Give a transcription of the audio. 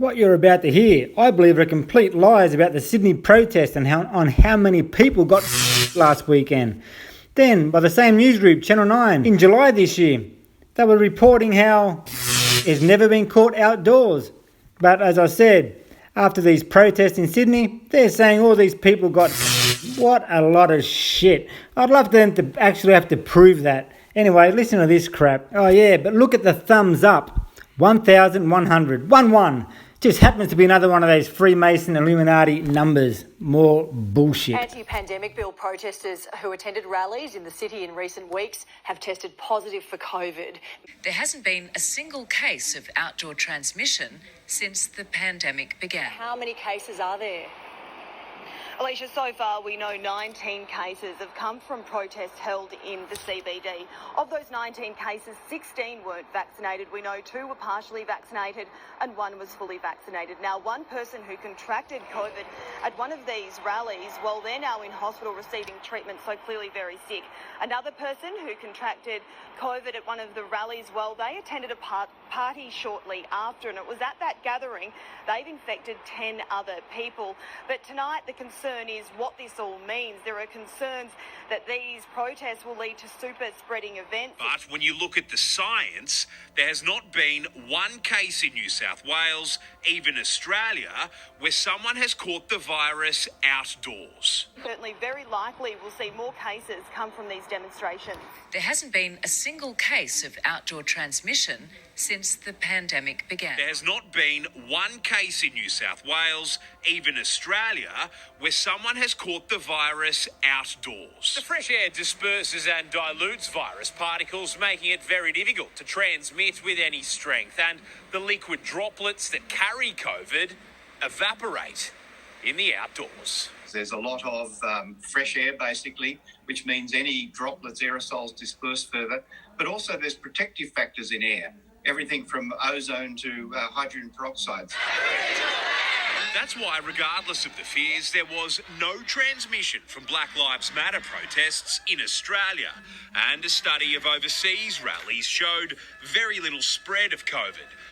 What you're about to hear, I believe, are complete lies about the Sydney protest and how many people got last weekend. Then, by the same news group, Channel 9, in July this year, they were reporting how it's never been caught outdoors. But as I said, after these protests in Sydney, they're saying all these people got... What a lot of shit. I'd love them to actually have to prove that. Anyway, listen to this crap. Oh yeah, but look at the thumbs up. 1,100. 1-1. Just happens to be another one of those Freemason Illuminati numbers. More bullshit. Anti-pandemic bill protesters who attended rallies in the city in recent weeks have tested positive for COVID. There hasn't been a single case of outdoor transmission since the pandemic began. How many cases are there? Alicia, so far we know 19 cases have come from protests held in the CBD. Of those 19 cases, 16 weren't vaccinated. We know 2 were partially vaccinated and 1 was fully vaccinated. Now, one person who contracted COVID at one of these rallies, well, they're now in hospital receiving treatment, so clearly very sick. Another person who contracted COVID at one of the rallies, well, they attended a party shortly after, and it was at that gathering they've infected 10 other people. But tonight the concern is what this all means. There are concerns that these protests will lead to super spreading events. But when you look at the science, there has not been one case in New South Wales, even Australia, where someone has caught the virus outdoors. Certainly very likely we'll see more cases come from these demonstrations. There hasn't been a single case of outdoor transmission since the pandemic began. There has not been one case in New South Wales, even Australia, where someone has caught the virus outdoors. The fresh air disperses and dilutes virus particles, making it very difficult to transmit with any strength. And the liquid droplets that carry COVID evaporate in the outdoors. There's a lot of fresh air, basically, which means any droplets, aerosols disperse further. But also there's protective factors in air, everything from ozone to hydrogen peroxides. That's why, regardless of the fears, there was no transmission from Black Lives Matter protests in Australia. And a study of overseas rallies showed very little spread of COVID.